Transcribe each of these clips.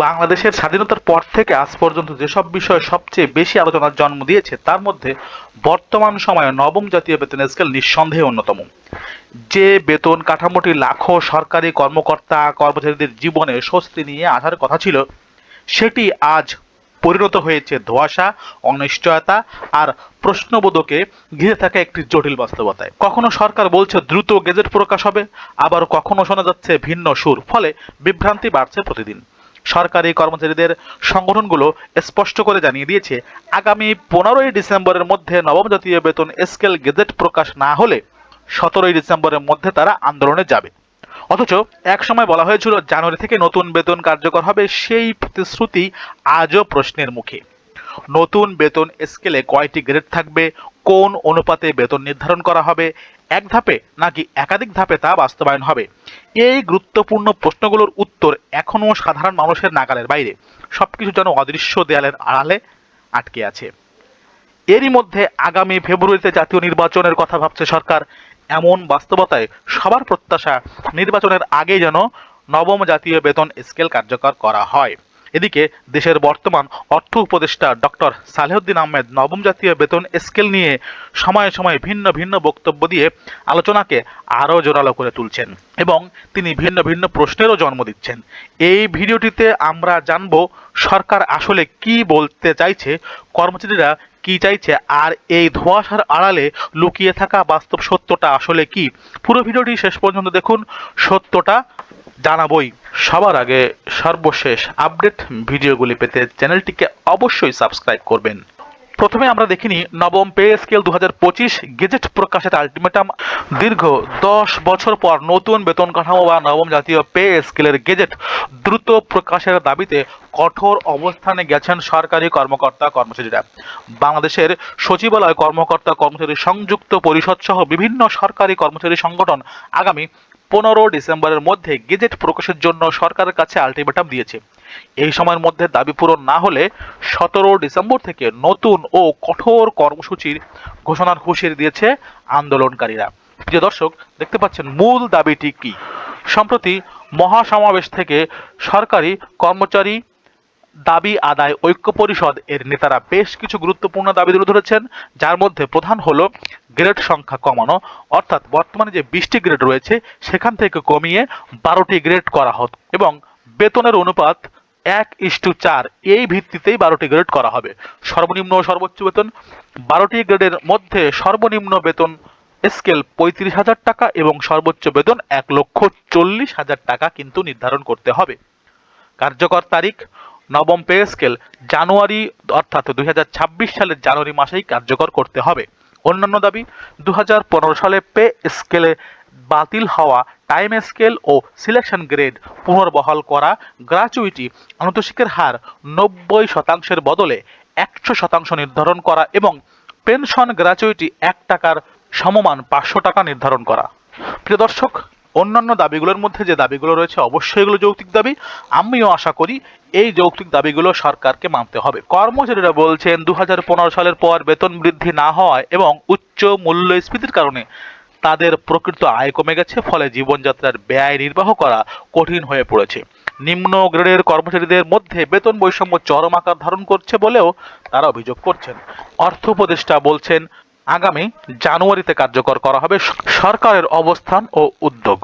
বাংলাদেশের স্বাধীনতার পর থেকে আজ পর্যন্ত যেসব বিষয় সবচেয়ে বেশি আলোচনার জন্ম দিয়েছে তার মধ্যে বর্তমান সময়ে নবম জাতীয় বেতন স্কেল নিঃসন্দেহে অন্যতম। যে বেতন কাঠামোটি লাখো সরকারি কর্মকর্তা কর্মচারীদের জীবনে স্বস্তি নিয়ে আসার কথা ছিল, সেটি আজ পরিণত হয়েছে ধোঁয়াশা, অনিশ্চয়তা আর প্রশ্নবোধকে ঘিরে থাকা একটি জটিল বাস্তবতায়। কখনো সরকার বলছে দ্রুত গেজেট প্রকাশ হবে, আবার কখনো শোনা যাচ্ছে ভিন্ন সুর, ফলে বিভ্রান্তি বাড়ছে প্রতিদিন। সরকারি কর্মচারীদের সংগঠনগুলো স্পষ্ট করে জানিয়ে দিয়েছে, আগামী 15ই ডিসেম্বরের মধ্যে নবম জাতীয় বেতন স্কেল গেজেট প্রকাশ না হলে 17ই ডিসেম্বরের মধ্যে তারা আন্দোলনে যাবে। অথচ এক সময় বলা হয়েছিল জানুয়ারি থেকে নতুন বেতন কার্যকর হবে, সেই প্রতিশ্রুতি আজও প্রশ্নের মুখে। নতুন বেতন স্কেলে কয়টি গ্রেড থাকবে, কোন অনুপাতে বেতন নির্ধারণ করা হবে, এক ধাপে নাকি একাধিক ধাপে তা বাস্তবায়ন হবে, এই গুরুত্বপূর্ণ প্রশ্নগুলোর উত্তর এখনও সাধারণ মানুষের নাগালের বাইরে। সবকিছু যেন অদৃশ্য দেয়ালের আড়ালে আটকে আছে। এরই মধ্যে আগামী ফেব্রুয়ারিতে জাতীয় নির্বাচনের কথা ভাবছে সরকার। এমন বাস্তবতায় সবার প্রত্যাশা নির্বাচনের আগে যেন নবম জাতীয় বেতন স্কেল কার্যকর করা হয়। এদিকে দেশের বর্তমান অর্থ উপদেষ্টা ডক্টর সালেহউদ্দিন আহমেদ নবম জাতীয় বেতন স্কেল নিয়ে সময়ে সময়ে ভিন্ন ভিন্ন বক্তব্য দিয়ে আলোচনাকে আরও জোরালো করে তুলছেন এবং তিনি ভিন্ন ভিন্ন প্রশ্নেরও জন্ম দিচ্ছেন। এই ভিডিওটিতে আমরা জানব সরকার আসলে কি বলতে চাইছে, কর্মচারীরা কি চাইছে, আর এই ধোঁয়াশার আড়ালে লুকিয়ে থাকা বাস্তব সত্যটা আসলে কি। পুরো ভিডিওটি শেষ পর্যন্ত দেখুন, সত্যটা জানাবই। সবার আগে সর্বশেষ আপডেট ভিডিওগুলি পেতে চ্যানেলটিকে অবশ্যই সাবস্ক্রাইব করবেন। প্রথমে আমরা দেখিনি নবম পে স্কেল 2025 গেজেট প্রকাশের আলটিমেটাম। দীর্ঘ 10 বছর পর নতুন বেতন কাঠামো বা নবম জাতীয় পে স্কেলের গেজেট দ্রুত প্রকাশের দাবিতে কঠোর অবস্থানে গেছেন সরকারি কর্মকর্তা কর্মচারীরা। বাংলাদেশের সচিবালয় কর্মকর্তা কর্মচারী সংযুক্ত পরিষদ সহ বিভিন্ন সরকারি কর্মচারী সংগঠন আগামী 15 ডিসেম্বরের মধ্যে গেজেট প্রকাশের জন্য সরকারের কাছে আলটিমেটাম দিয়েছে। এই সময়ের মধ্যে দাবি পূরণ না হলে 17 ডিসেম্বর থেকে নতুন ও কঠোর কর্মসূচির ঘোষণার হুঁশিয়ারি দিয়েছে আন্দোলনকারীরা। প্রিয় দর্শক, দেখতে পাচ্ছেন মূল দাবিটি কি। সম্প্রতি মহাসমাবেশ থেকে সরকারি কর্মচারী দাবি আদায় ঐক্য পরিষদ এর নেতারা বেশ কিছু গুরুত্বপূর্ণ দাবি তুলে ধরেছেন, যার মধ্যে প্রধান হলো গ্রেড সংখ্যা কমানো, অর্থাৎ বর্তমানে যে 20টি গ্রেড রয়েছে সেখান থেকে কমিয়ে 12টি গ্রেড করা হোক এবং বেতনের অনুপাত 1:4 এই ভিত্তিতেই 12টি গ্রেড করা হবে। সর্বনিম্ন ও সর্বোচ্চ বেতন 12টি গ্রেডের মধ্যে সর্বনিম্ন বেতন স্কেল 35,000 টাকা এবং সর্বোচ্চ বেতন 1,40,000 টাকা কিন্তু নির্ধারণ করতে হবে। কার্যকর তারিখ নবম পে স্কেল জানুয়ারি অর্থাৎ 2026 সালের জানুয়ারি মাসেই কার্যকর করতে হবে। অন্যান্য দাবি 2015 সালে পে স্কেলে বাতিল হওয়া টাইম স্কেল ও সিলেকশন গ্রেড পুনর্বহাল করা, গ্র্যাচুইটি আনুতোষিকের হার 90% বদলে 100% নির্ধারণ করা এবং পেনশন গ্র্যাচুইটি 1 টাকার সমমান 500 টাকা নির্ধারণ করা। প্রিয় দর্শক, অন্যান্য দাবিগুলোর মধ্যে যে দাবিগুলো রয়েছে অবশ্যই এগুলো যৌক্তিক দাবি। আমিও আশা করি এই যৌক্তিক দাবিগুলো সরকারকে মানতে হবে। কর্মচারীরা বলছেন 2015 সালের পর বেতন বৃদ্ধি না হওয়ায় এবং উচ্চ মূল্যস্ফীতির কারণে তাদের প্রকৃত আয় কমে গেছে, ফলে জীবনযাত্রার ব্যয় নির্বাহ করা কঠিন হয়ে পড়েছে। নিম্ন গ্রেডের কর্মচারীদের মধ্যে বেতন বৈষম্য চরম আকার ধারণ করছে বলেও তারা অভিযোগ করছেন। অর্থ উপদেষ্টা বলছেন আগামী জানুয়ারিতে কার্যকর করা হবে। সরকারের অবস্থান ও উদ্যোগ।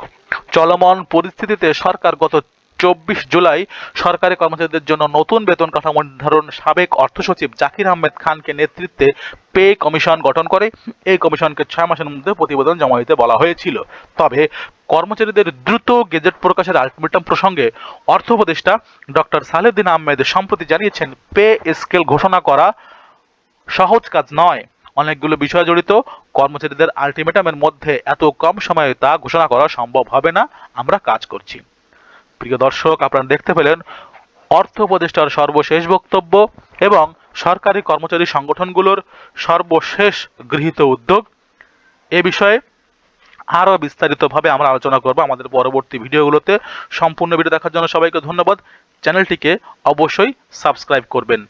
চলমান পরিস্থিতিতে সরকার গত 24 জুলাই সরকারি কর্মচারীদের জন্য নতুন বেতন কাঠামো নির্ধারণ সাবেক অর্থ সচিব জাকির আহমেদ খানকে নেতৃত্বে পে কমিশন গঠন করে। এই কমিশনকে 6 মাসের মধ্যে প্রতিবেদন জমা দিতে বলা হয়েছিল। তবে কর্মচারীদের দ্রুত গেজেট প্রকাশের আলটিমেটাম প্রসঙ্গে অর্থ উপদেষ্টা ডক্টর সালেহউদ্দিন আহমেদ সম্প্রতি জানিয়েছেন, পে স্কেল ঘোষণা করা সহজ কাজ নয়। অনেকগুলো বিষয় জড়িত। কর্মচারীদের আলটিমেটামের মধ্যে এত কম সময়ে তা ঘোষণা করা সম্ভব হবে না। আমরা কাজ করছি। প্রিয় দর্শক, আপনারা দেখতে পেলেন অর্থ উপদেষ্টার সর্বশেষ বক্তব্য এবং সরকারি কর্মচারী সংগঠনগুলোর সর্বশেষ গৃহীত উদ্যোগ। এ বিষয়ে আরও বিস্তারিতভাবে আমরা আলোচনা করব আমাদের পরবর্তী ভিডিওগুলোতে। সম্পূর্ণ ভিডিও দেখার জন্য সবাইকে ধন্যবাদ। চ্যানেলটিকে অবশ্যই সাবস্ক্রাইব করবেন।